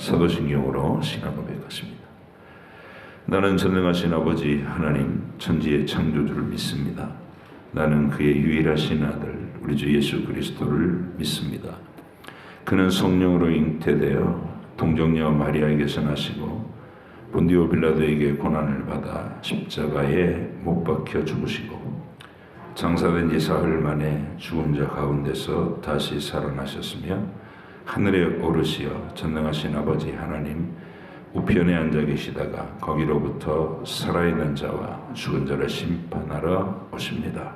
사도신경으로 신앙 고백하십니다. 나는 전능하신 아버지 하나님 천지의 창조주를 믿습니다. 나는 그의 유일하신 아들 우리 주 예수 그리스도를 믿습니다. 그는 성령으로 잉태되어 동정녀 마리아에게서 나시고 본디오 빌라도에게 고난을 받아 십자가에 못 박혀 죽으시고 장사된 지 사흘 만에 죽은 자 가운데서 다시 살아나셨으며 하늘에 오르시어 전능하신 아버지 하나님 우편에 앉아 계시다가 거기로부터 살아있는 자와 죽은 자를 심판하러 오십니다.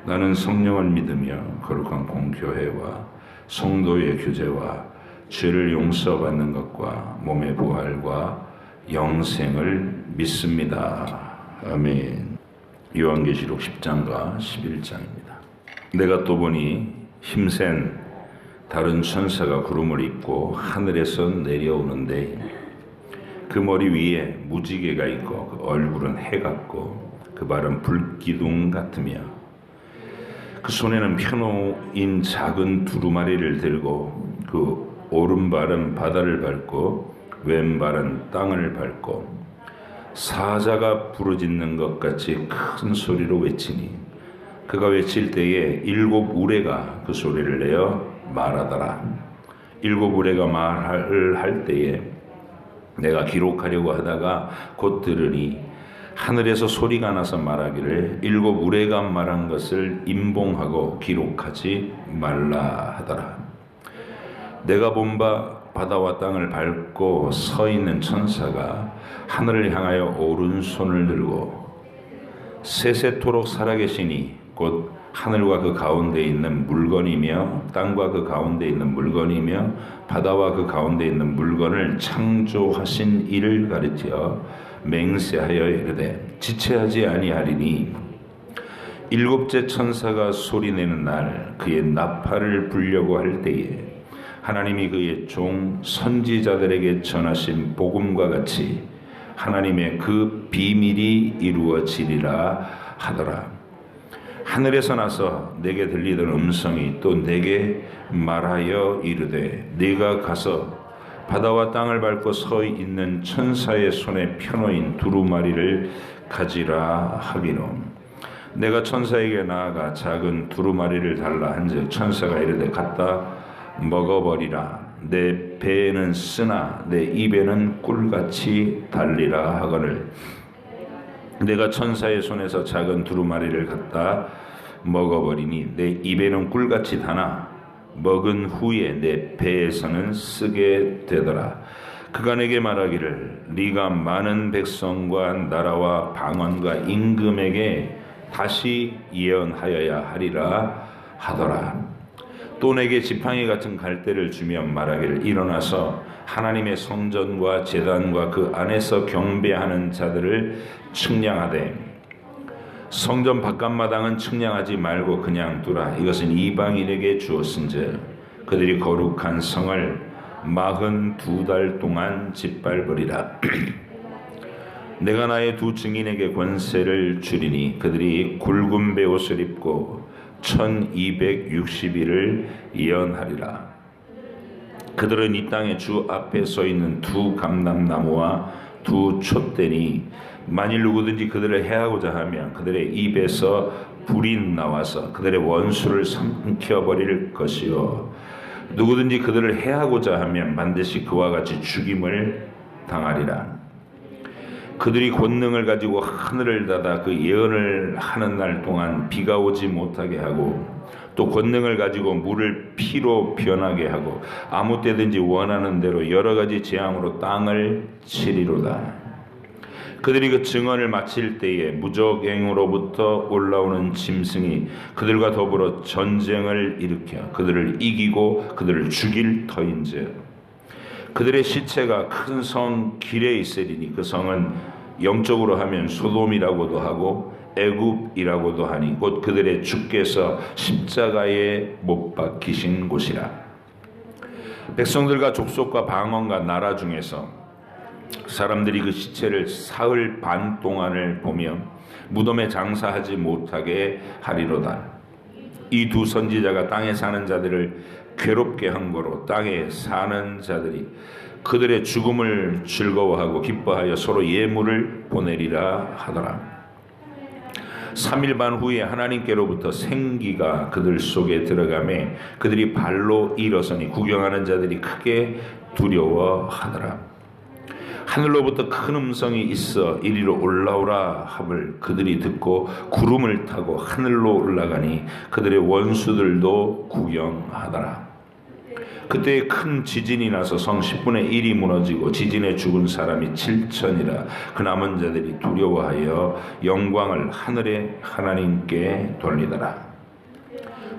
나는 성령을 믿으며 거룩한 공교회와 성도의 교제와 죄를 용서받는 것과 몸의 부활과 영생을 믿습니다. 아멘. 요한계시록 10장과 11장입니다. 내가 또 보니 힘센 다른 천사가 구름을 입고 하늘에서 내려오는데 그 머리 위에 무지개가 있고 그 얼굴은 해 같고 그 발은 불기둥 같으며 그 손에는 펴놓인 작은 두루마리를 들고 그 오른발은 바다를 밟고 왼발은 땅을 밟고 사자가 부르짖는 것 같이 큰 소리로 외치니 그가 외칠 때에 일곱 우레가 그 소리를 내어 말하더라. 일곱 우레가 말을 할 때에 내가 기록하려고 하다가 곧 들으니 하늘에서 소리가 나서 말하기를 일곱 우레가 말한 것을 임봉하고 기록하지 말라 하더라. 내가 본 바 바다와 땅을 밟고 서 있는 천사가 하늘을 향하여 오른손을 들고 세세토록 살아계시니 곧 하늘과 그 가운데 있는 물건이며 땅과 그 가운데 있는 물건이며 바다와 그 가운데 있는 물건을 창조하신 이를 가리켜 맹세하여 이르되 지체하지 아니하리니 일곱째 천사가 소리내는 날 그의 나팔을 불려고 할 때에 하나님이 그의 종 선지자들에게 전하신 복음과 같이 하나님의 그 비밀이 이루어지리라 하더라. 하늘에서 나서 내게 들리던 음성이 또 내게 말하여 이르되 네가 가서 바다와 땅을 밟고 서 있는 천사의 손에 펴놓인 두루마리를 가지라 하기로 내가 천사에게 나아가 작은 두루마리를 달라 한즉 천사가 이르되 갖다 먹어버리라. 내 배에는 쓰나 내 입에는 꿀같이 달리라 하거늘 내가 천사의 손에서 작은 두루마리를 갖다 먹어버리니 내 입에는 꿀같이 다나 먹은 후에 내 배에서는 쓰게 되더라. 그가 내게 말하기를 네가 많은 백성과 나라와 방언과 임금에게 다시 예언하여야 하리라 하더라. 또 내게 지팡이 같은 갈대를 주며 말하기를 일어나서 하나님의 성전과 제단과 그 안에서 경배하는 자들을 측량하되 성전 바깥마당은 측량하지 말고 그냥 두라. 이것은 이방인에게 주었은즉 그들이 거룩한 성을 42달 동안 짓밟으리라. 내가 나의 두 증인에게 권세를 주리니 그들이 굵은 베옷을 입고 1260일을 예언하리라. 그들은 이 땅의 주 앞에 서 있는 두 감람나무와 두 촛대니 만일 누구든지 그들을 해하고자 하면 그들의 입에서 불이 나와서 그들의 원수를 삼켜버릴 것이요 누구든지 그들을 해하고자 하면 반드시 그와 같이 죽임을 당하리라. 그들이 권능을 가지고 하늘을 닫아 그 예언을 하는 날 동안 비가 오지 못하게 하고 또 권능을 가지고 물을 피로 변하게 하고 아무 때든지 원하는 대로 여러 가지 재앙으로 땅을 치리로다. 그들이 그 증언을 마칠 때에 무적행으로부터 올라오는 짐승이 그들과 더불어 전쟁을 일으켜 그들을 이기고 그들을 죽일 터인즉 그들의 시체가 큰 성 길에 있으리니 그 성은 영적으로 하면 소돔이라고도 하고 애굽이라고도 하니 곧 그들의 주께서 십자가에 못 박히신 곳이라. 백성들과 족속과 방언과 나라 중에서 사람들이 그 시체를 사흘 반 동안을 보며 무덤에 장사하지 못하게 하리로다. 이 두 선지자가 땅에 사는 자들을 괴롭게 한 거로 땅에 사는 자들이 그들의 죽음을 즐거워하고 기뻐하여 서로 예물을 보내리라 하더라. 3일 반 후에 하나님께로부터 생기가 그들 속에 들어가매 그들이 발로 일어서니 구경하는 자들이 크게 두려워하더라. 하늘로부터 큰 음성이 있어 이리로 올라오라 함을 그들이 듣고 구름을 타고 하늘로 올라가니 그들의 원수들도 구경하더라. 그때 큰 지진이 나서 성 10분의 1이 무너지고 지진에 죽은 사람이 7천이라. 그 남은 자들이 두려워하여 영광을 하늘의 하나님께 돌리더라.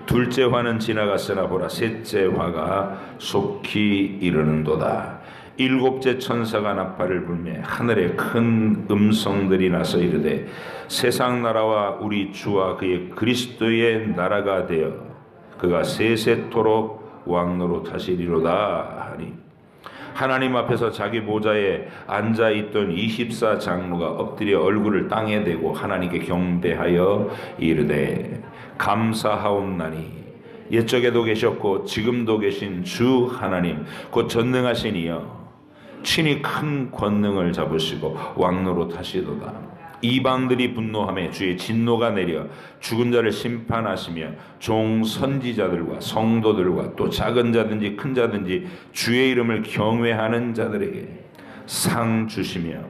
둘째 화는 지나갔으나 보라 셋째 화가 속히 이르는도다. 일곱째 천사가 나팔을 불매 하늘에 큰 음성들이 나서 이르되 세상 나라와 우리 주와 그의 그리스도의 나라가 되어 그가 세세토록 왕노로 타시리로다 하니 하나님 앞에서 자기 보좌에 앉아있던 24장로가 엎드려 얼굴을 땅에 대고 하나님께 경배하여 이르되 감사하옵나니 옛적에도 계셨고 지금도 계신 주 하나님 곧 전능하신 이여 친히 큰 권능을 잡으시고 왕노로 타시도다. 이방들이 분노하며 주의 진노가 내려 죽은 자를 심판하시며 종 선지자들과 성도들과 또 작은 자든지 큰 자든지 주의 이름을 경외하는 자들에게 상 주시며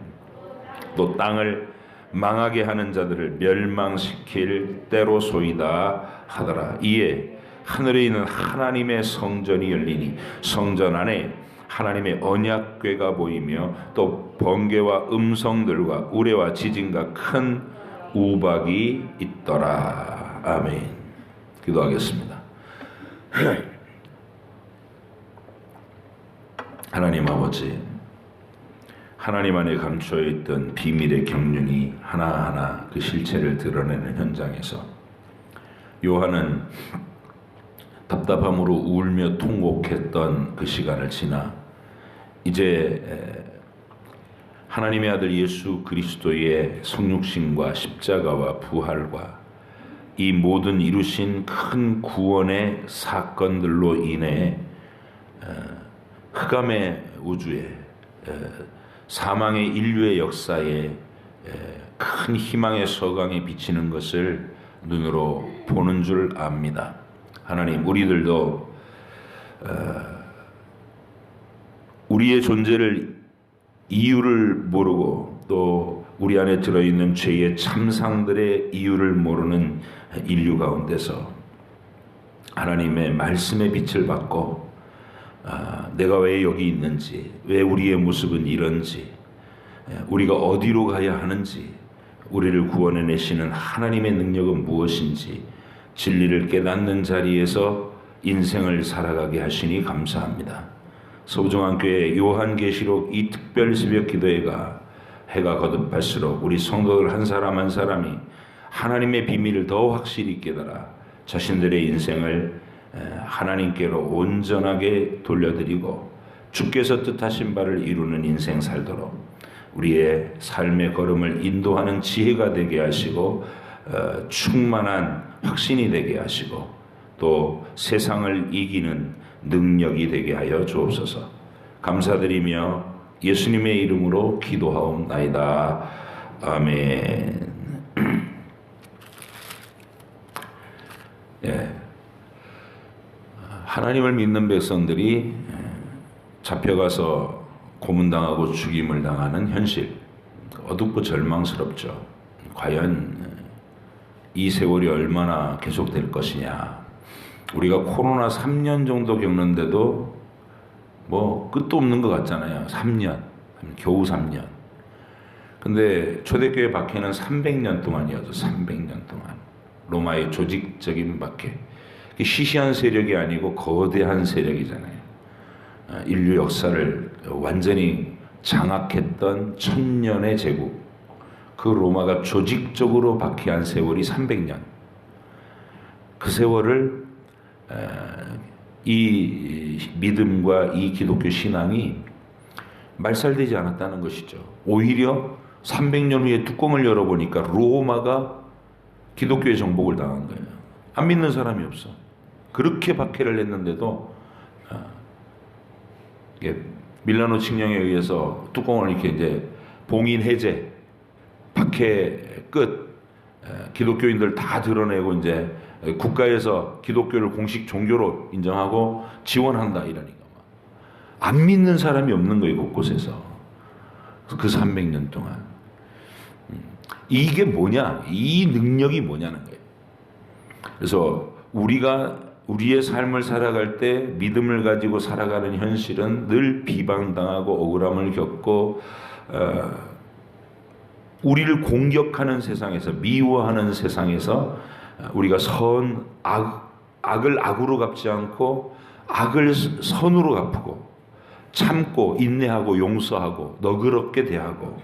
또 땅을 망하게 하는 자들을 멸망시킬 때로소이다 하더라. 이에 하늘에 있는 하나님의 성전이 열리니 성전 안에 하나님의 언약궤가 보이며 또 번개와 음성들과 우레와 지진과 큰 우박이 있더라. 아멘. 기도하겠습니다. 하나님 아버지, 하나님 안에 감춰 있던 비밀의 경륜이 하나하나 그 실체를 드러내는 현장에서 요한은 답답함으로 울며 통곡했던 그 시간을 지나 이제 하나님의 아들 예수 그리스도의 성육신과 십자가와 부활과 이 모든 이루신 큰 구원의 사건들로 인해 흑암의 우주에 사망의 인류의 역사에 큰 희망의 서광이 비치는 것을 눈으로 보는 줄 압니다. 하나님, 우리들도 우리의 존재를 이유를 모르고 또 우리 안에 들어있는 죄의 참상들의 이유를 모르는 인류 가운데서 하나님의 말씀의 빛을 받고 내가 왜 여기 있는지, 왜 우리의 모습은 이런지, 우리가 어디로 가야 하는지, 우리를 구원해내시는 하나님의 능력은 무엇인지 진리를 깨닫는 자리에서 인생을 살아가게 하시니 감사합니다. 소중한 교회 요한계시록 이 특별 새벽 기도회가 해가 거듭할수록 우리 성도들 한 사람 한 사람이 하나님의 비밀을 더 확실히 깨달아 자신들의 인생을 하나님께로 온전하게 돌려드리고 주께서 뜻하신 바를 이루는 인생 살도록 우리의 삶의 걸음을 인도하는 지혜가 되게 하시고 충만한 확신이 되게 하시고 또 세상을 이기는 능력이 되게 하여 주옵소서. 감사드리며 예수님의 이름으로 기도하옵나이다. 아멘. 예. 하나님을 믿는 백성들이 잡혀가서 고문당하고 죽임을 당하는 현실, 어둡고 절망스럽죠. 과연 이 세월이 얼마나 계속될 것이냐. 우리가 코로나 3년 정도 겪는데도 뭐 끝도 없는 것 같잖아요. 3년, 겨우 3년. 근데 초대교회 박해는 300년 동안이었죠. 300년 동안. 로마의 조직적인 박해. 시시한 세력이 아니고 거대한 세력이잖아요. 인류 역사를 완전히 장악했던 천년의 제국. 그 로마가 조직적으로 박해한 세월이 300년. 그 세월을 이 믿음과 이 기독교 신앙이 말살되지 않았다는 것이죠. 오히려 300년 후에 뚜껑을 열어보니까 로마가 기독교의 정복을 당한 거예요. 안 믿는 사람이 없어. 그렇게 박해를 했는데도 밀라노 칙령에 의해서 뚜껑을 이렇게 이제 봉인 해제, 박해 끝, 기독교인들 다 드러내고 이제 국가에서 기독교를 공식 종교로 인정하고 지원한다 이러니까 안 믿는 사람이 없는 거예요, 곳곳에서. 그 300년 동안. 이게 뭐냐? 이 능력이 뭐냐는 거예요. 그래서 우리가 우리의 삶을 살아갈 때 믿음을 가지고 살아가는 현실은 늘 비방당하고 억울함을 겪고 우리를 공격하는 세상에서, 미워하는 세상에서 우리가 악을 악으로 갚지 않고 악을 선으로 갚고 참고 인내하고 용서하고 너그럽게 대하고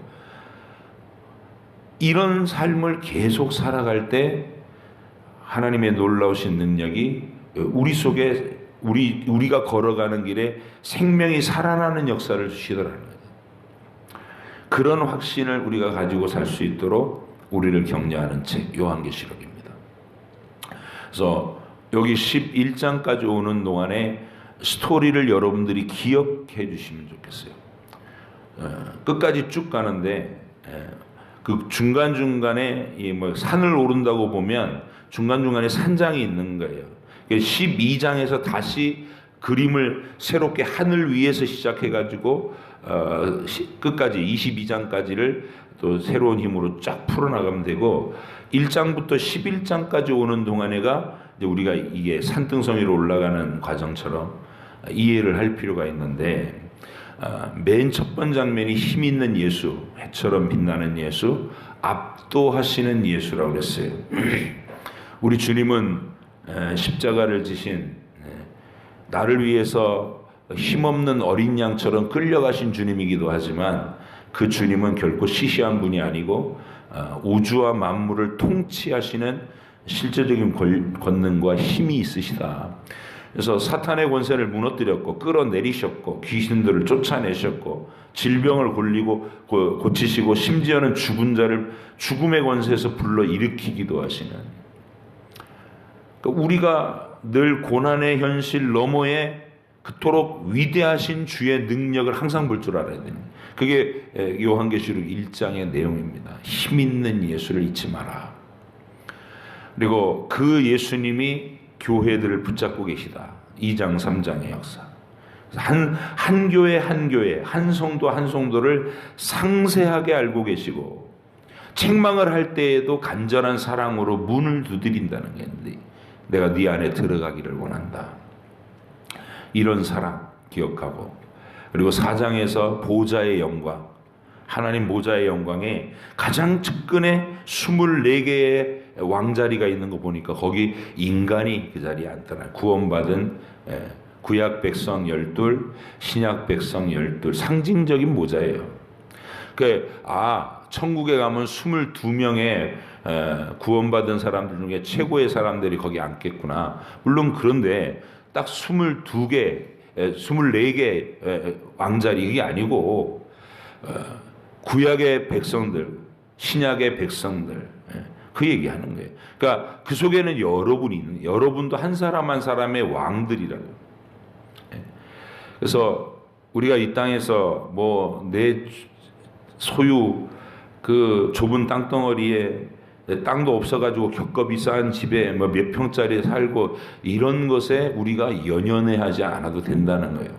이런 삶을 계속 살아갈 때 하나님의 놀라우신 능력이 우리 속에 우리가 걸어가는 길에 생명이 살아나는 역사를 주시더라는 거예요. 그런 확신을 우리가 가지고 살 수 있도록 우리를 격려하는 책 요한계시록입니다. 그래서 여기 11장까지 오는 동안에 스토리를 여러분들이 기억해 주시면 좋겠어요. 끝까지 쭉 가는데 그 중간중간에 뭐 산을 오른다고 보면 중간중간에 산장이 있는 거예요. 12장에서 다시 그림을 새롭게 하늘 위에서 시작해가지고 끝까지 22장까지를 또 새로운 힘으로 쫙 풀어나가면 되고 1장부터 11장까지 오는 동안에가 이제 우리가 이게 산등성 위로 올라가는 과정처럼 이해를 할 필요가 있는데 맨 첫 번째 장면이 힘 있는 예수, 해처럼 빛나는 예수, 압도하시는 예수라고 그랬어요. 우리 주님은 십자가를 지신 나를 위해서 힘없는 어린 양처럼 끌려가신 주님이기도 하지만 그 주님은 결코 시시한 분이 아니고 우주와 만물을 통치하시는 실제적인 권능과 힘이 있으시다. 그래서 사탄의 권세를 무너뜨렸고 끌어내리셨고 귀신들을 쫓아내셨고 질병을 고치시고 심지어는 죽은 자를 죽음의 권세에서 불러일으키기도 하시는, 그러니까 우리가 늘 고난의 현실 너머에 그토록 위대하신 주의 능력을 항상 볼 줄 알아야 되는, 그게 요한계시록 1장의 내용입니다. 힘 있는 예수를 잊지 마라. 그리고 그 예수님이 교회들을 붙잡고 계시다. 2장 3장의 역사. 한 교회 한 교회, 한 성도 한 성도를 상세하게 알고 계시고 책망을 할 때에도 간절한 사랑으로 문을 두드린다는 게 있는데, 내가 네 안에 들어가기를 원한다. 이런 사랑 기억하고, 그리고 4장에서 보좌의 영광, 하나님 보좌의 영광에 가장 측근에 24개의 왕자리가 있는 거 보니까 거기 인간이 그 자리에 앉더라. 구원받은 구약 백성 12, 신약 백성 12, 상징적인 모자예요. 천국에 가면 22명의 구원받은 사람들 중에 최고의 사람들이 거기 앉겠구나. 물론 그런데 딱 24개, 24개 왕자리, 이게 아니고 구약의 백성들, 신약의 백성들, 그 얘기하는 거예요. 그러니까 그 속에는 여러분이 있는, 여러분도 한 사람 한 사람의 왕들이라고. 그래서 우리가 이 땅에서 뭐 내 소유 그 좁은 땅덩어리에 땅도 없어가지고 겹겹이 쌓은 집에 뭐 몇 평짜리 살고 이런 것에 우리가 연연해하지 않아도 된다는 거예요.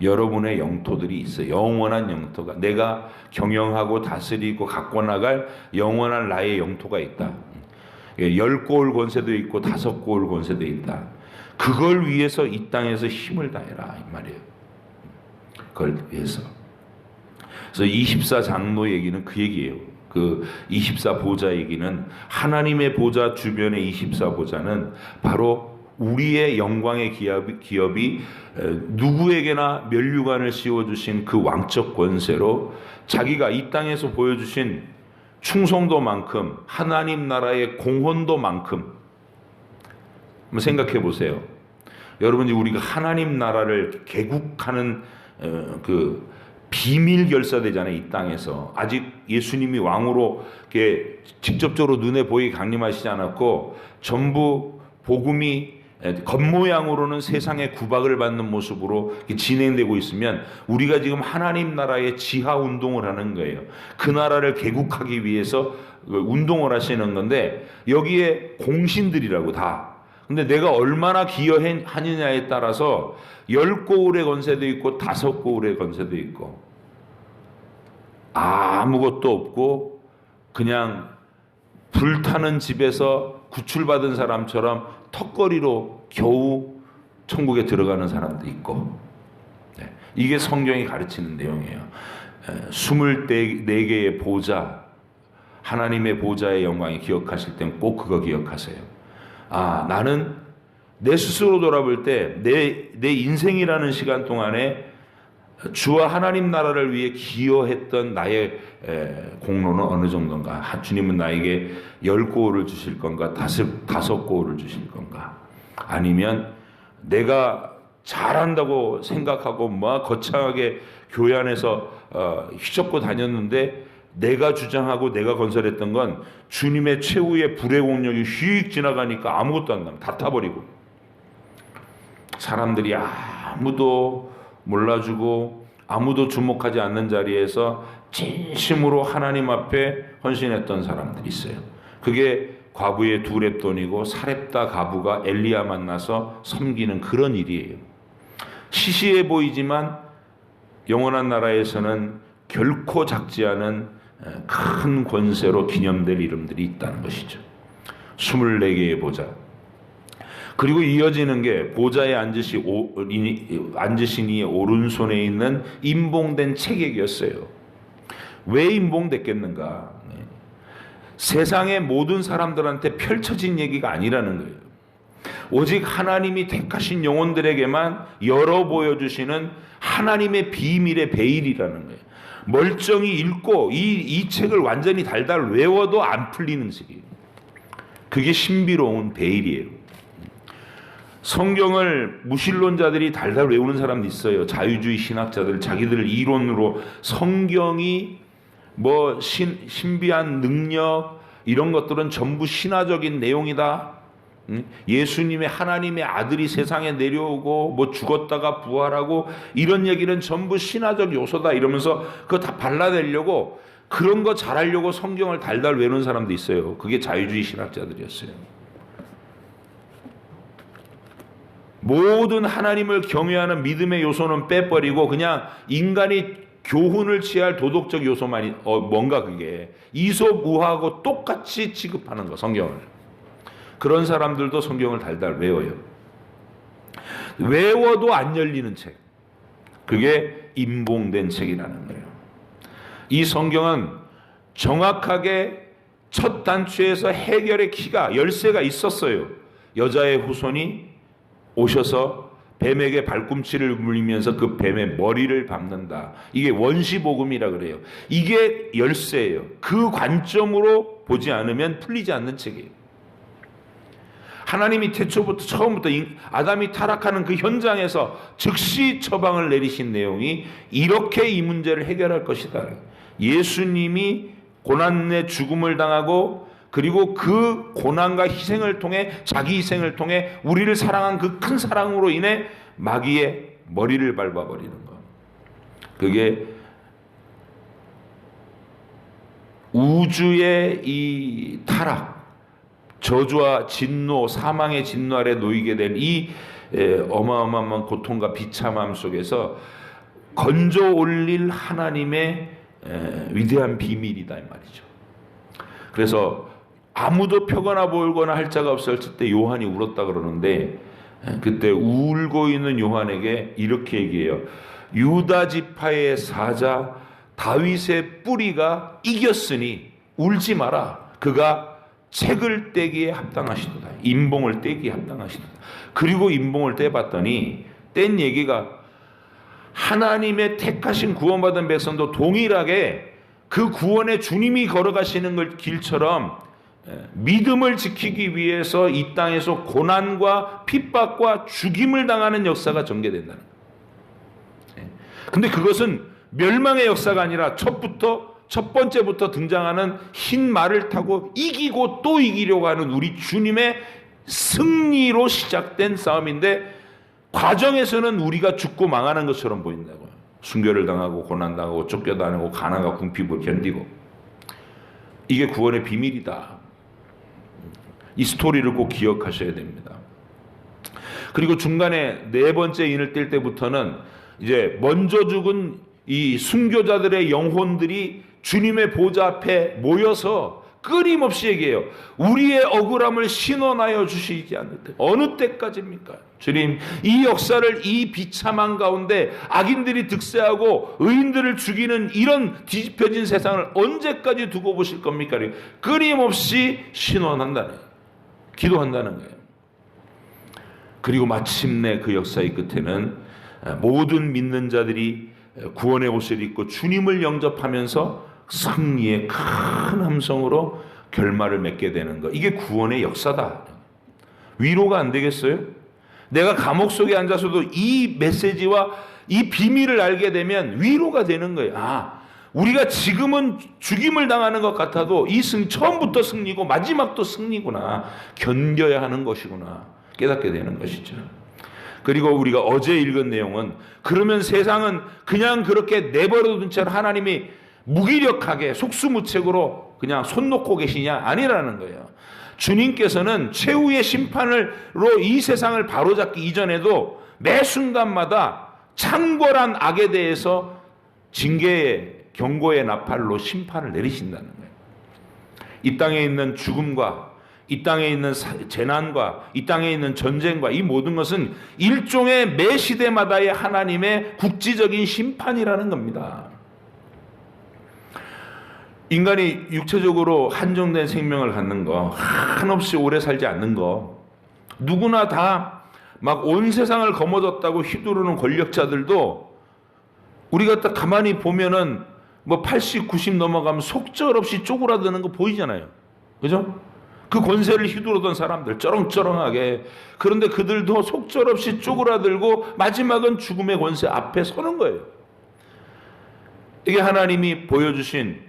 여러분의 영토들이 있어요. 영원한 영토가, 내가 경영하고 다스리고 갖고 나갈 영원한 나의 영토가 있다. 10고을 권세도 있고 5고을 권세도 있다. 그걸 위해서 이 땅에서 힘을 다해라 이 말이에요. 그걸 위해서. 그래서 24장로 얘기는 그 얘기예요. 그 24보좌 얘기는, 하나님의 보좌 주변의 24보좌는 바로 우리의 영광의 기업이 누구에게나 면류관을 씌워주신 그 왕적 권세로 자기가 이 땅에서 보여주신 충성도만큼, 하나님 나라의 공헌도만큼, 한번 생각해 보세요. 여러분이 우리가 하나님 나라를 개국하는 그 비밀 결사되잖아요. 이 땅에서 아직 예수님이 왕으로 직접적으로 눈에 보이게 강림하시지 않았고, 전부 복음이 겉모양으로는 세상의 구박을 받는 모습으로 진행되고 있으면 우리가 지금 하나님 나라의 지하 운동을 하는 거예요. 그 나라를 개국하기 위해서 운동을 하시는 건데 여기에 공신들이라고 다. 근데 내가 얼마나 기여하느냐에 따라서 10고울의 권세도 있고 5고울의 권세도 있고 아무것도 없고 그냥 불타는 집에서 구출받은 사람처럼 턱걸이로 겨우 천국에 들어가는 사람도 있고, 이게 성경이 가르치는 내용이에요. 24개의 보좌, 하나님의 보좌의 영광이 기억하실 땐 꼭 그거 기억하세요. 나는 내 스스로 돌아볼 때 내 인생이라는 시간 동안에 주와 하나님 나라를 위해 기여했던 나의 공로는 어느 정도인가? 주님은 나에게 10고울을 주실 건가? 5고울을 주실 건가? 아니면 내가 잘한다고 생각하고 거창하게 교회 안에서 휘젓고 다녔는데 내가 주장하고 내가 건설했던 건 주님의 최후의 불의 공력이 휙 지나가니까 아무것도 안 남아. 다 타버리고 사람들이 아무도 몰라주고 아무도 주목하지 않는 자리에서 진심으로 하나님 앞에 헌신했던 사람들이 있어요. 그게 과부의 2렙돈이고 사렙다 과부가 엘리야 만나서 섬기는 그런 일이에요. 시시해 보이지만 영원한 나라에서는 결코 작지 않은 큰 권세로 기념될 이름들이 있다는 것이죠. 24개의 보좌. 그리고 이어지는 게 보좌에 앉으신 이의 오른손에 있는 임봉된 체객이었어요. 왜 임봉됐겠는가? 세상의 모든 사람들한테 펼쳐진 얘기가 아니라는 거예요. 오직 하나님이 택하신 영혼들에게만 열어 보여주시는 하나님의 비밀의 베일이라는 거예요. 멀쩡히 읽고 이 책을 완전히 달달 외워도 안 풀리는 책이에요. 그게 신비로운 베일이에요. 성경을 무신론자들이 달달 외우는 사람도 있어요. 자유주의 신학자들 자기들 이론으로 성경이 신비한 능력 이런 것들은 전부 신화적인 내용이다. 예수님의 하나님의 아들이 세상에 내려오고 죽었다가 부활하고 이런 얘기는 전부 신화적 요소다 이러면서 그거 다 발라내려고 그런 거 잘하려고 성경을 달달 외우는 사람도 있어요. 그게 자유주의 신학자들이었어요. 모든 하나님을 경외하는 믿음의 요소는 빼버리고 그냥 인간이 교훈을 취할 도덕적 요소만 뭔가 그게 이솝우화하고 똑같이 취급하는 거 성경을. 그런 사람들도 성경을 달달 외워요. 외워도 안 열리는 책. 그게 임봉된 책이라는 거예요. 이 성경은 정확하게 첫 단추에서 해결의 키가 열쇠가 있었어요. 여자의 후손이 오셔서 뱀에게 발꿈치를 물리면서 그 뱀의 머리를 밟는다. 이게 원시복음이라 그래요. 이게 열쇠예요. 그 관점으로 보지 않으면 풀리지 않는 책이에요. 하나님이 태초부터 처음부터 아담이 타락하는 그 현장에서 즉시 처방을 내리신 내용이 이렇게 이 문제를 해결할 것이다. 예수님이 고난의 죽음을 당하고 그리고 그 고난과 희생을 통해 자기 희생을 통해 우리를 사랑한 그 큰 사랑으로 인해 마귀의 머리를 밟아버리는 것. 그게 우주의 이 타락, 저주와 진노, 사망의 진노 아래 놓이게 된 이 어마어마한 고통과 비참함 속에서 건져 올릴 하나님의 위대한 비밀이다 이 말이죠. 그래서 아무도 펴거나 보거나 할 자가 없었을 때 요한이 울었다 그러는데 그때 울고 있는 요한에게 이렇게 얘기해요. 유다 지파의 사자 다윗의 뿌리가 이겼으니 울지 마라. 그가 책을 떼기에 합당하시도다. 임봉을 떼기에 합당하시도다. 그리고 임봉을 떼봤더니 뗀 얘기가 하나님의 택하신 구원받은 백성도 동일하게 그 구원의 주님이 걸어가시는 길처럼 믿음을 지키기 위해서 이 땅에서 고난과 핍박과 죽임을 당하는 역사가 전개된다는 거예요. 근데 그것은 멸망의 역사가 아니라 첫 번째부터 등장하는 흰 말을 타고 이기고 또 이기려고 하는 우리 주님의 승리로 시작된 싸움인데 과정에서는 우리가 죽고 망하는 것처럼 보인다고요. 순교를 당하고 고난당하고 쫓겨다니고 가난과 궁핍을 견디고. 이게 구원의 비밀이다. 이 스토리를 꼭 기억하셔야 됩니다. 그리고 중간에 네 번째 인을 뗄 때부터는 이제 먼저 죽은 이 순교자들의 영혼들이 주님의 보좌 앞에 모여서 끊임없이 얘기해요. 우리의 억울함을 신원하여 주시지 않을 때 어느 때까지입니까? 주님, 이 역사를 이 비참한 가운데 악인들이 득세하고 의인들을 죽이는 이런 뒤집혀진 세상을 언제까지 두고 보실 겁니까? 끊임없이 신원한다는 거예요. 기도한다는 거예요. 그리고 마침내 그 역사의 끝에는 모든 믿는 자들이 구원의 옷을 입고 주님을 영접하면서 승리의 큰 함성으로 결말을 맺게 되는 것. 이게 구원의 역사다. 위로가 안 되겠어요? 내가 감옥 속에 앉아서도 이 메시지와 이 비밀을 알게 되면 위로가 되는 거예요. 아, 우리가 지금은 죽임을 당하는 것 같아도 이 처음부터 승리고 마지막도 승리구나. 견뎌야 하는 것이구나. 깨닫게 되는 것이죠. 그리고 우리가 어제 읽은 내용은 그러면 세상은 그냥 그렇게 내버려둔 채로 하나님이 무기력하게 속수무책으로 그냥 손 놓고 계시냐? 아니라는 거예요. 주님께서는 최후의 심판으로 이 세상을 바로잡기 이전에도 매 순간마다 창궐한 악에 대해서 징계의 경고의 나팔로 심판을 내리신다는 거예요. 이 땅에 있는 죽음과 이 땅에 있는 재난과 이 땅에 있는 전쟁과 이 모든 것은 일종의 매 시대마다의 하나님의 국지적인 심판이라는 겁니다. 인간이 육체적으로 한정된 생명을 갖는 거, 한없이 오래 살지 않는 거, 누구나 다 막 온 세상을 거머쥐었다고 휘두르는 권력자들도 우리가 딱 가만히 보면은 뭐 80, 90 넘어가면 속절없이 쪼그라드는 거 보이잖아요. 그죠? 그 권세를 휘두르던 사람들 쩌렁쩌렁하게. 그런데 그들도 속절없이 쪼그라들고 마지막은 죽음의 권세 앞에 서는 거예요. 이게 하나님이 보여주신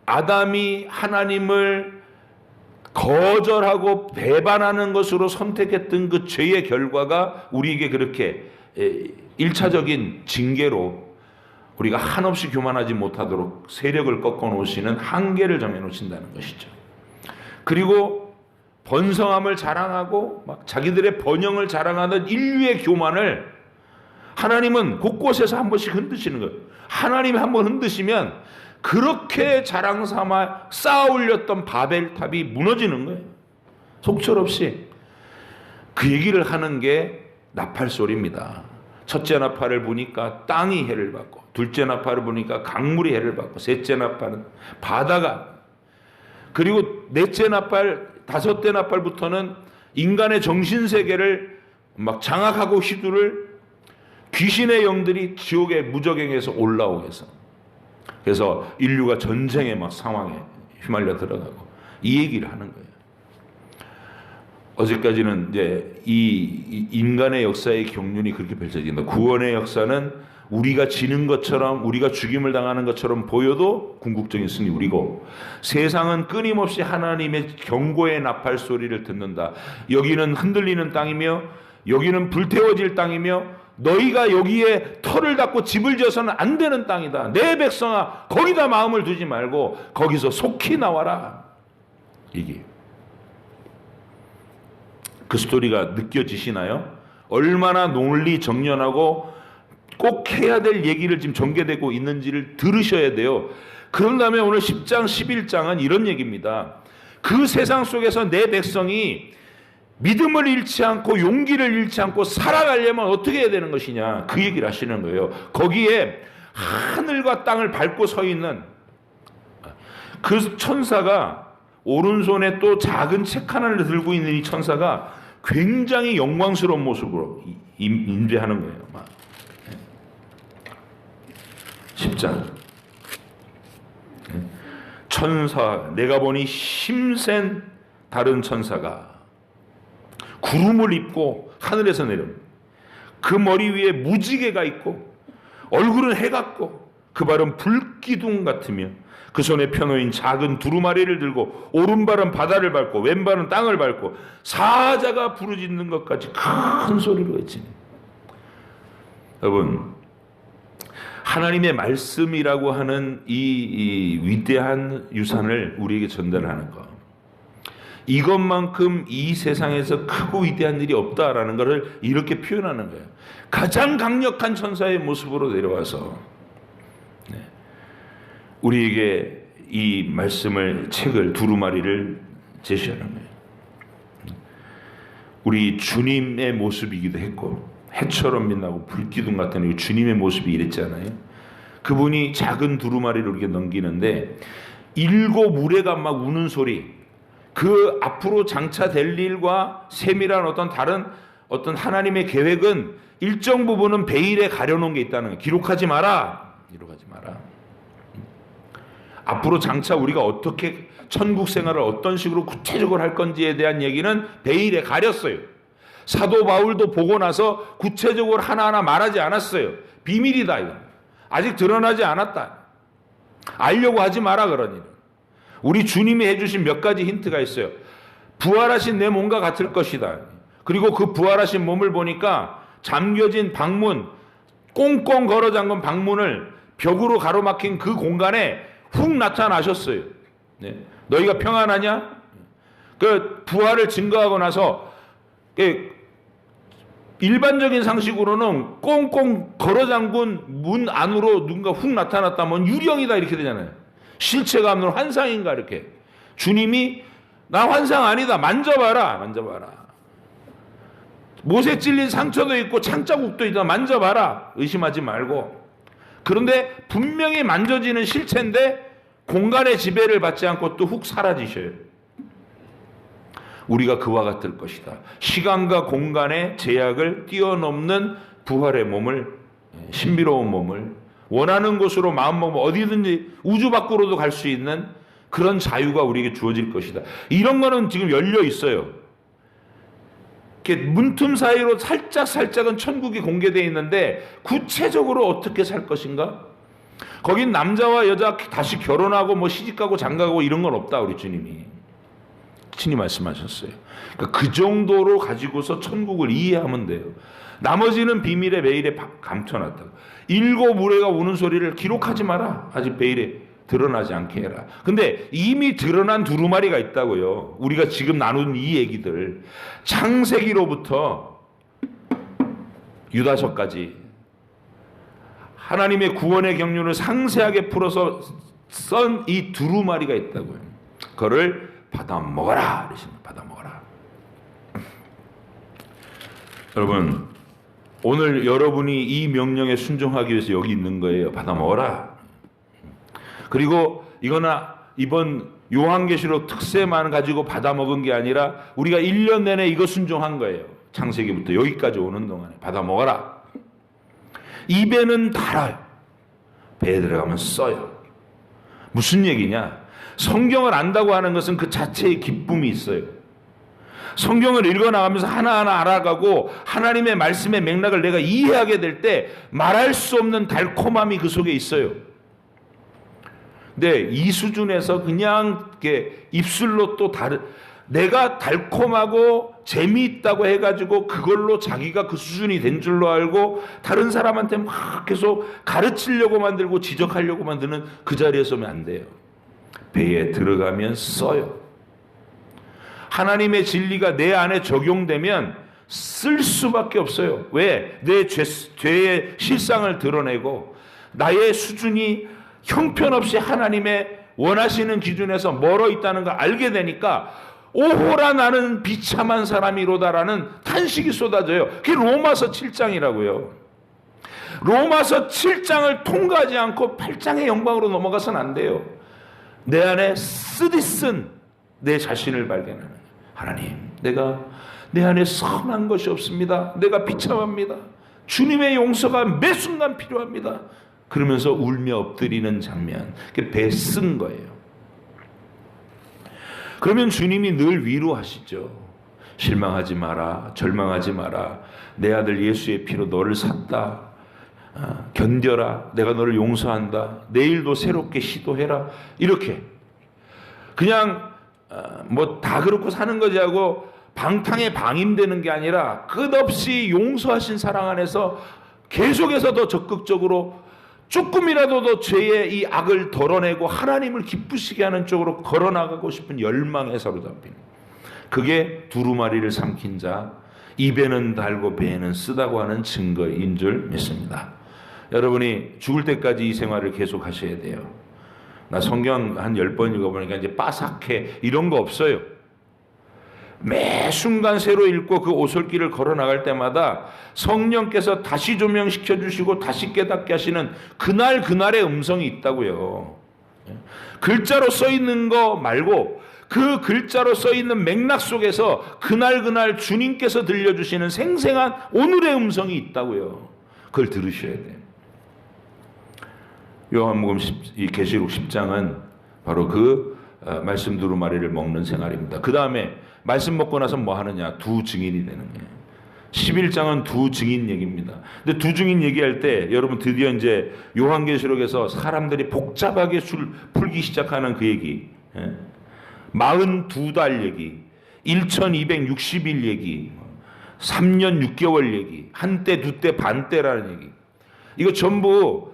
아담이 하나님을 거절하고 배반하는 것으로 선택했던 그 죄의 결과가 우리에게 그렇게 1차적인 징계로 우리가 한없이 교만하지 못하도록 세력을 꺾어 놓으시는 한계를 정해 놓으신다는 것이죠. 그리고 번성함을 자랑하고 막 자기들의 번영을 자랑하는 인류의 교만을 하나님은 곳곳에서 한 번씩 흔드시는 거예요. 하나님이 한 번 흔드시면 그렇게 자랑 삼아 쌓아 올렸던 바벨탑이 무너지는 거예요. 속절없이. 그 얘기를 하는 게 나팔소리입니다. 첫째 나팔을 보니까 땅이 해를 받고, 둘째 나팔을 보니까 강물이 해를 받고, 셋째 나팔은 바다가, 그리고 넷째 나팔, 다섯째 나팔부터는 인간의 정신세계를 막 장악하고 휘두를 귀신의 영들이 지옥의 무저갱에서 올라오게 해서, 그래서 인류가 전쟁의 막 상황에 휘말려 들어가고 이 얘기를 하는 거예요. 어제까지는 이제 이 인간의 역사의 경륜이 그렇게 펼쳐진다. 구원의 역사는 우리가 지는 것처럼, 우리가 죽임을 당하는 것처럼 보여도 궁극적인 승리 우리고, 세상은 끊임없이 하나님의 경고의 나팔 소리를 듣는다. 여기는 흔들리는 땅이며 여기는 불태워질 땅이며 너희가 여기에 터를 닫고 집을 지어서는 안 되는 땅이다. 내 백성아, 거기다 마음을 두지 말고 거기서 속히 나와라. 이게 그 스토리가 느껴지시나요? 얼마나 논리 정연하고 꼭 해야 될 얘기를 지금 전개되고 있는지를 들으셔야 돼요. 그런 다음에 오늘 10장 11장은 이런 얘기입니다. 그 세상 속에서 내 백성이 믿음을 잃지 않고 용기를 잃지 않고 살아가려면 어떻게 해야 되는 것이냐, 그 얘기를 하시는 거예요. 거기에 하늘과 땅을 밟고 서 있는 그 천사가 오른손에 또 작은 책 하나를 들고 있는 이 천사가 굉장히 영광스러운 모습으로 임재하는 거예요. 10장 천사, 내가 보니 힘센 다른 천사가 구름을 입고 하늘에서 내려옵니다. 그 머리 위에 무지개가 있고 얼굴은 해 같고 그 그 발은 불기둥 같으며 그 손에 펴놓인 작은 두루마리를 들고 오른발은 바다를 밟고 왼발은 땅을 밟고 사자가 부르짖는 것 같이 큰 소리로 외치네. 여러분, 하나님의 말씀이라고 하는 이 위대한 유산을 우리에게 전달하는 것, 이것만큼 이 세상에서 크고 위대한 일이 없다라는 것을 이렇게 표현하는 거예요. 가장 강력한 천사의 모습으로 내려와서 우리에게 이 말씀을, 책을, 두루마리를 제시하는 거예요. 우리 주님의 모습이기도 했고, 해처럼 빛나고 불기둥 같은 주님의 모습이 이랬잖아요. 그분이 작은 두루마리를 이렇게 넘기는데 일곱 우레가 막 우는 소리, 그 앞으로 장차될 일과 세밀한 다른 하나님의 계획은 일정 부분은 베일에 가려놓은 게 있다는 거예요. 기록하지 마라. 기록하지 마라. 앞으로 장차 우리가 어떻게 천국 생활을 어떤 식으로 구체적으로 할 건지에 대한 얘기는 베일에 가렸어요. 사도 바울도 보고 나서 구체적으로 하나하나 말하지 않았어요. 비밀이다, 이거. 아직 드러나지 않았다. 알려고 하지 마라, 그런 일은. 우리 주님이 해주신 몇 가지 힌트가 있어요. 부활하신 내 몸과 같을 것이다. 그리고 그 부활하신 몸을 보니까 잠겨진 방문, 꽁꽁 걸어 잠근 방문을 벽으로 가로막힌 그 공간에 훅 나타나셨어요. 네. 너희가 평안하냐? 그 부활을 증거하고 나서 일반적인 상식으로는 꽁꽁 걸어 잠근 문 안으로 누군가 훅 나타났다면 유령이다 이렇게 되잖아요. 실체가 없는 환상인가 이렇게. 주님이 나 환상 아니다. 만져봐라. 만져봐라. 못에 찔린 상처도 있고 창자국도 있다. 만져봐라. 의심하지 말고. 그런데 분명히 만져지는 실체인데 공간의 지배를 받지 않고 또 훅 사라지셔요. 우리가 그와 같을 것이다. 시간과 공간의 제약을 뛰어넘는 부활의 몸을, 신비로운 몸을, 원하는 곳으로 마음먹으면 어디든지 우주 밖으로도 갈 수 있는 그런 자유가 우리에게 주어질 것이다. 이런 거는 지금 열려 있어요. 이렇게 문틈 사이로 살짝은 천국이 공개되어 있는데 구체적으로 어떻게 살 것인가? 거긴 남자와 여자 다시 결혼하고 뭐 시집가고 장가가고 이런 건 없다. 우리 주님이 친히 말씀하셨어요. 그러니까 그 정도로 가지고서 천국을 이해하면 돼요. 나머지는 비밀의 베일에 감춰놨다. 일곱 우레가 우는 소리를 기록하지 마라. 아직 베일에 드러나지 않게 해라. 근데 이미 드러난 두루마리가 있다고요. 우리가 지금 나눈 이 얘기들, 창세기로부터 유다서까지 하나님의 구원의 경륜을 상세하게 풀어서 쓴 이 두루마리가 있다고요. 그거를 받아 먹어라. 그러십니다. 받아 먹어라. 여러분, 오늘 여러분이 이 명령에 순종하기 위해서 여기 있는 거예요. 받아 먹어라. 그리고 이거나 이번 요한계시록 특세만 가지고 받아 먹은 게 아니라 우리가 1년 내내 이거 순종한 거예요. 창세기부터 여기까지 오는 동안에 받아 먹어라. 입에는 달아요. 배에 들어가면 써요. 무슨 얘기냐? 성경을 안다고 하는 것은 그 자체의 기쁨이 있어요. 성경을 읽어나가면서 하나하나 알아가고 하나님의 말씀의 맥락을 내가 이해하게 될 때 말할 수 없는 달콤함이 그 속에 있어요. 근데 이 수준에서 그냥 이렇게 입술로 또 내가 달콤하고 재미있다고 해가지고 그걸로 자기가 그 수준이 된 줄로 알고 다른 사람한테 막 계속 가르치려고 만들고 지적하려고 만드는 그 자리에 서면 안 돼요. 배에 들어가면 써요. 하나님의 진리가 내 안에 적용되면 쓸 수밖에 없어요. 왜? 내 죄의 실상을 드러내고 나의 수준이 형편없이 하나님의 원하시는 기준에서 멀어 있다는 걸 알게 되니까 오호라 나는 비참한 사람이로다라는 탄식이 쏟아져요. 그게 로마서 7장이라고요. 로마서 7장을 통과하지 않고 8장의 영광으로 넘어가서는 안 돼요. 내 안에 쓰디쓴 내 자신을 발견하는 거예요. 하나님, 내가 내 안에 선한 것이 없습니다. 내가 비참합니다. 주님의 용서가 매 순간 필요합니다. 그러면서 울며 엎드리는 장면, 그게 배 쓴 거예요. 그러면 주님이 늘 위로하시죠. 실망하지 마라, 절망하지 마라. 내 아들 예수의 피로 너를 샀다. 견뎌라. 내가 너를 용서한다. 내일도 새롭게 시도해라. 이렇게 그냥 뭐 다 그렇고 사는 거지 하고 방탕에 방임되는 게 아니라 끝없이 용서하신 사랑 안에서 계속해서 더 적극적으로 조금이라도 더 죄의 이 악을 덜어내고 하나님을 기쁘시게 하는 쪽으로 걸어나가고 싶은 열망에 사로잡히는, 그게 두루마리를 삼킨 자, 입에는 달고 배에는 쓰다고 하는 증거인 줄 믿습니다. 여러분이 죽을 때까지 이 생활을 계속 하셔야 돼요. 나 성경 한 10번 읽어보니까 이제 빠삭해 이런 거 없어요. 매 순간 새로 읽고 그 오솔길을 걸어 나갈 때마다 성령께서 다시 조명시켜 주시고 다시 깨닫게 하시는 그날의 음성이 있다고요. 글자로 써 있는 거 말고 그 글자로 써 있는 맥락 속에서 그날 주님께서 들려주시는 생생한 오늘의 음성이 있다고요. 그걸 들으셔야 돼요. 요한복음 이 계시록 10장은 바로 그 말씀 두루마리를 먹는 생활입니다. 그 다음에 말씀 먹고 나서 뭐 하느냐? 두 증인이 되는 거예요. 11장은 두 증인 얘기입니다. 근데 두 증인 얘기할 때 여러분 드디어 이제 요한계시록에서 사람들이 복잡하게 풀기 시작하는 그 얘기, 42달 얘기, 1260일 얘기, 3년 6개월 얘기, 한때 두때 반때라는 얘기, 이거 전부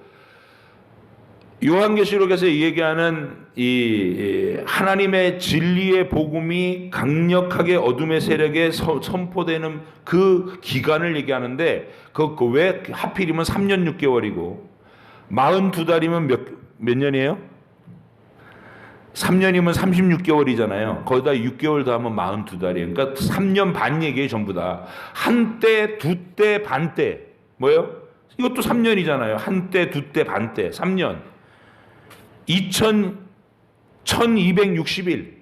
요한계시록에서 얘기하는 이 하나님의 진리의 복음이 강력하게 어둠의 세력에 선포되는 그 기간을 얘기하는데, 그 왜 하필이면 3년 6개월이고 42달이면 몇 년이에요? 3년이면 36개월이잖아요. 거기다 6개월 더하면 42달이에요. 그러니까 3년 반 얘기예요, 전부 다. 한때, 두때, 반때. 뭐예요? 이것도 3년이잖아요. 한때, 두때, 반때. 3년. 1260일.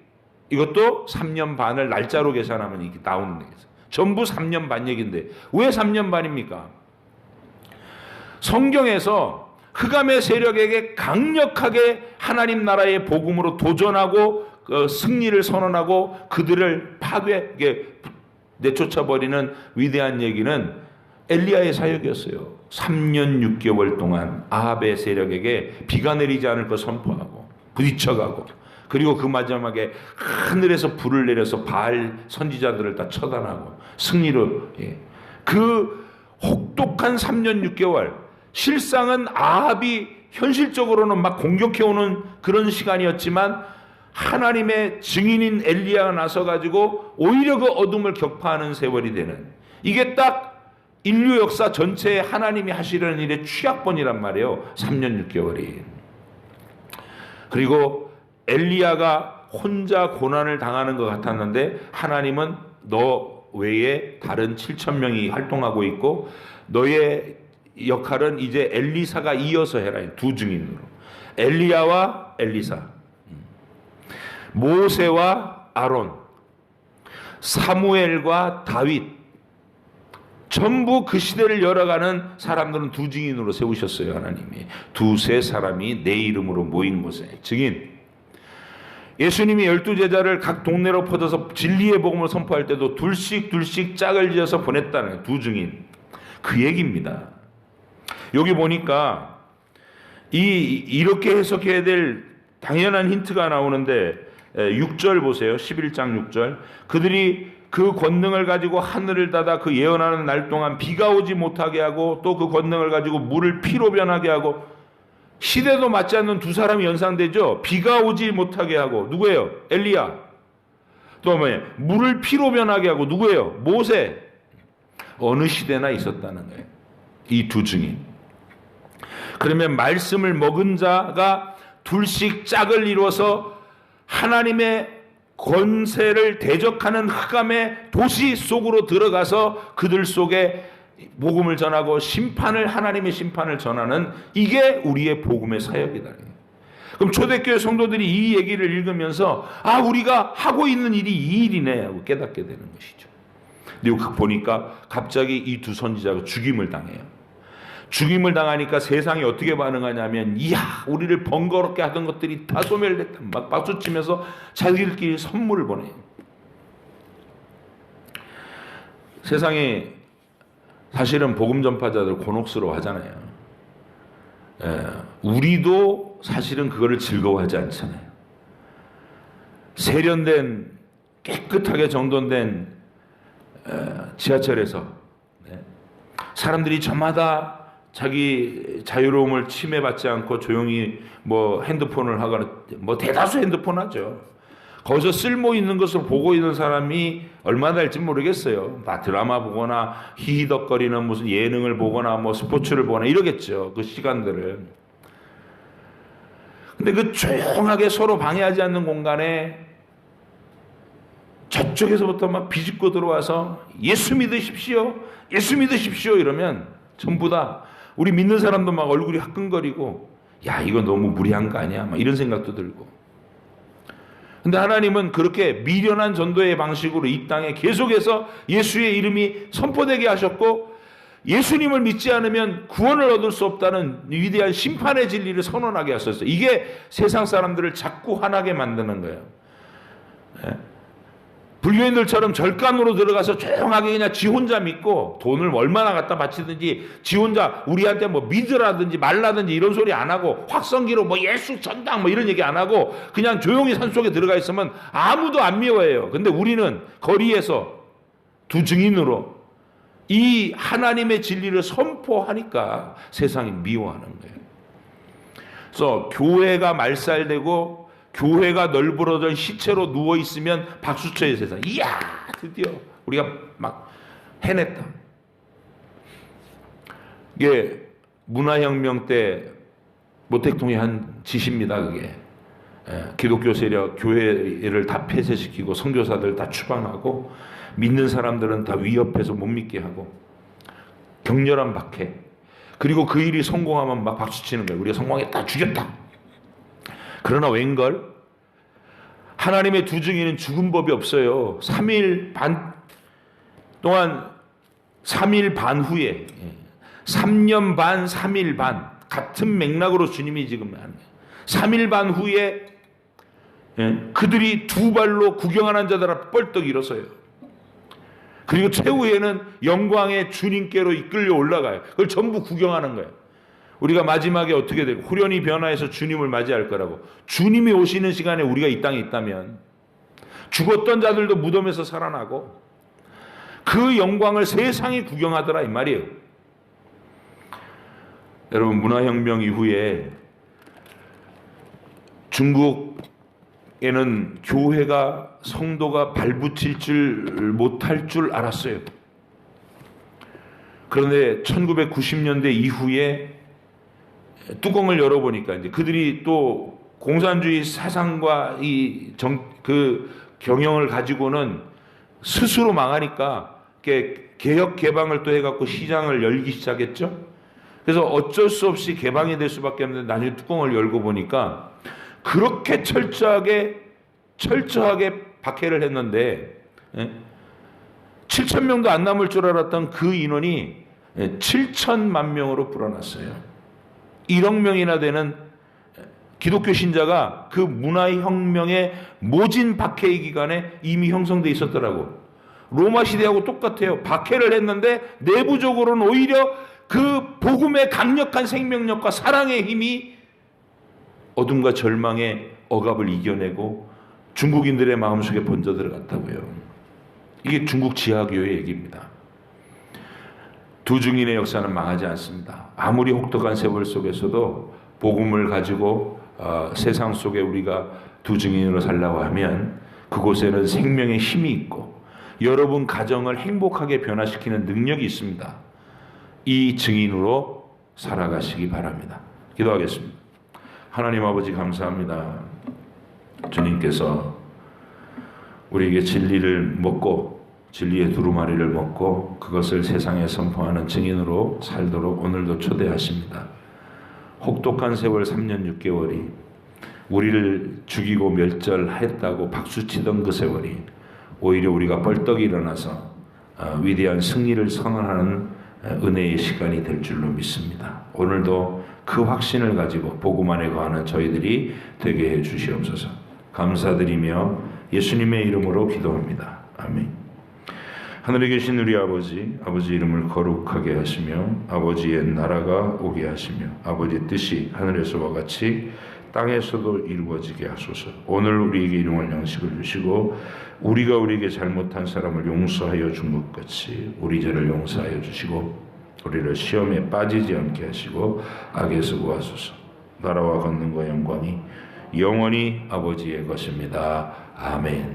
이것도 3년 반을 날짜로 계산하면 이게 나오는 거예요. 전부 3년 반 얘기인데 왜 3년 반입니까? 성경에서 흑암의 세력에게 강력하게 하나님 나라의 복음으로 도전하고 승리를 선언하고 그들을 내쫓아버리는 위대한 얘기는 엘리야의 사역이었어요. 3년 6개월 동안 아합의 세력에게 비가 내리지 않을 것 선포하고 부딪혀가고, 그리고 그 마지막에 하늘에서 불을 내려서 바알 선지자들을 다 처단하고 승리로, 그 혹독한 3년 6개월, 실상은 아합이 현실적으로는 막 공격해오는 그런 시간이었지만 하나님의 증인인 엘리야가 나서가지고 오히려 그 어둠을 격파하는 세월이 되는, 이게 딱 인류 역사 전체에 하나님이 하시려는 일의 취약본이란 말이에요. 3년 6개월이. 그리고 엘리야가 혼자 고난을 당하는 것 같았는데 하나님은 너 외에 다른 7,000명이 활동하고 있고 너의 역할은 이제 엘리사가 이어서 해라. 두 증인으로. 엘리야와 엘리사, 모세와 아론, 사무엘과 다윗, 전부 그 시대를 열어가는 사람들은 두 증인으로 세우셨어요. 하나님이 두세 사람이 내 이름으로 모인 곳에 증인. 예수님이 12제자를 각 동네로 퍼져서 진리의 복음을 선포할 때도 둘씩 짝을 지어서 보냈다는 두 증인, 그 얘기입니다. 여기 보니까 이렇게 해석해야 될 당연한 힌트가 나오는데 6절 보세요. 11장 6절. 그들이 그 권능을 가지고 하늘을 닫아 그 예언하는 날 동안 비가 오지 못하게 하고 또 그 권능을 가지고 물을 피로 변하게 하고, 시대도 맞지 않는 두 사람이 연상되죠. 비가 오지 못하게 하고 누구예요? 엘리야. 또 뭐예요? 물을 피로 변하게 하고 누구예요? 모세. 어느 시대나 있었다는 거예요, 이 두 증인. 그러면 말씀을 먹은 자가 둘씩 짝을 이루어서 하나님의 권세를 대적하는 흑암의 도시 속으로 들어가서 그들 속에 복음을 전하고 하나님의 심판을 전하는, 이게 우리의 복음의 사역이다. 그럼 초대교회 성도들이 이 얘기를 읽으면서 우리가 하고 있는 일이 이 일이네 하고 깨닫게 되는 것이죠. 근데 보니까 갑자기 이 두 선지자가 죽임을 당해요. 죽임을 당하니까 세상이 어떻게 반응하냐면, 이야, 우리를 번거롭게 하던 것들이 다 소멸됐다, 막 박수치면서 자기들끼리 선물을 보내요. 세상이 사실은 복음 전파자들 곤혹스러워 하잖아요. 우리도 사실은 그거를 즐거워하지 않잖아요. 세련된 깨끗하게 정돈된 지하철에서 사람들이 저마다 자기 자유로움을 침해받지 않고 조용히 뭐 핸드폰을 하거나 뭐 대다수 핸드폰 하죠. 거기서 쓸모 있는 것을 보고 있는 사람이 얼마나 될지 모르겠어요. 드라마 보거나 히히덕거리는 무슨 예능을 보거나 뭐 스포츠를 보거나 이러겠죠. 그 시간들을. 근데 그 조용하게 서로 방해하지 않는 공간에 저쪽에서부터 막 비집고 들어와서 예수 믿으십시오. 예수 믿으십시오. 이러면 전부 다 우리 믿는 사람도 막 얼굴이 화끈거리고 야 이거 너무 무리한 거 아니야? 막 이런 생각도 들고. 근데 하나님은 그렇게 미련한 전도의 방식으로 이 땅에 계속해서 예수의 이름이 선포되게 하셨고 예수님을 믿지 않으면 구원을 얻을 수 없다는 위대한 심판의 진리를 선언하게 하셨어요. 이게 세상 사람들을 자꾸 화나게 만드는 거예요. 불교인들처럼 절간으로 들어가서 조용하게 그냥 지 혼자 믿고 돈을 얼마나 갖다 바치든지 지 혼자 우리한테 뭐 믿으라든지 말라든지 이런 소리 안 하고 확성기로 뭐 예수 전당 뭐 이런 얘기 안 하고 그냥 조용히 산속에 들어가 있으면 아무도 안 미워해요. 근데 우리는 거리에서 두 증인으로 이 하나님의 진리를 선포하니까 세상이 미워하는 거예요. 그래서 교회가 말살되고 교회가 널브러진 시체로 누워있으면 박수쳐요 세상. 이야 드디어 우리가 막 해냈다. 이게 문화혁명 때 모택동이 한 짓입니다. 그게 기독교 세력 교회를 다 폐쇄시키고 선교사들 다 추방하고 믿는 사람들은 다 위협해서 못 믿게 하고 격렬한 박해. 그리고 그 일이 성공하면 막 박수치는 거예요. 우리가 성공했다 죽였다. 그러나 웬걸 하나님의 두 증인은 죽은 법이 없어요. 3일 반 동안 3일 반 후에 3년 반 3일 반 같은 맥락으로 주님이 지금 하는 거예요. 3일 반 후에 그들이 두 발로 구경하는 자들 앞에 뻘떡 일어서요. 그리고 최후에는 영광의 주님께로 이끌려 올라가요. 그걸 전부 구경하는 거예요. 우리가 마지막에 어떻게 되고 후련히 변화해서 주님을 맞이할 거라고. 주님이 오시는 시간에 우리가 이 땅에 있다면 죽었던 자들도 무덤에서 살아나고 그 영광을 세상이 구경하더라 이 말이에요. 여러분 문화혁명 이후에 중국에는 교회가 성도가 발붙일 줄 못할 줄 알았어요. 그런데 1990년대 이후에 뚜껑을 열어보니까 이제 그들이 또 공산주의 사상과 그 경영을 가지고는 스스로 망하니까 개혁 개방을 또 해갖고 시장을 열기 시작했죠. 그래서 어쩔 수 없이 개방이 될 수밖에 없는데 나중에 뚜껑을 열고 보니까 그렇게 철저하게 박해를 했는데 7,000명도 안 남을 줄 알았던 그 인원이 7천만 명으로 불어났어요. 1억 명이나 되는 기독교 신자가 그 문화혁명의 모진 박해의 기간에 이미 형성돼 있었더라고. 로마 시대하고 똑같아요. 박해를 했는데 내부적으로는 오히려 그 복음의 강력한 생명력과 사랑의 힘이 어둠과 절망의 억압을 이겨내고 중국인들의 마음속에 번져 들어갔다고요. 이게 중국 지하교의 얘기입니다. 두 증인의 역사는 망하지 않습니다. 아무리 혹독한 세월 속에서도 복음을 가지고 세상 속에 우리가 두 증인으로 살라고 하면 그곳에는 생명의 힘이 있고 여러분 가정을 행복하게 변화시키는 능력이 있습니다. 이 증인으로 살아가시기 바랍니다. 기도하겠습니다. 하나님 아버지 감사합니다. 주님께서 우리에게 진리를 먹고 진리의 두루마리를 먹고 그것을 세상에 선포하는 증인으로 살도록 오늘도 초대하십니다. 혹독한 세월 3년 6개월이 우리를 죽이고 멸절했다고 박수치던 그 세월이 오히려 우리가 벌떡 일어나서 위대한 승리를 선언하는 은혜의 시간이 될 줄로 믿습니다. 오늘도 그 확신을 가지고 복음 안에 거하는 저희들이 되게 해 주시옵소서. 감사드리며 예수님의 이름으로 기도합니다. 아멘. 하늘에 계신 우리 아버지 이름을 거룩하게 하시며 아버지의 나라가 오게 하시며 아버지의 뜻이 하늘에서와 같이 땅에서도 이루어지게 하소서. 오늘 우리에게 일용할 양식을 주시고 우리가 우리에게 잘못한 사람을 용서하여 준 것 같이 우리 죄를 용서하여 주시고 우리를 시험에 빠지지 않게 하시고 악에서 구하소서. 나라와 권능과 영광이 영원히 아버지의 것입니다. 아멘.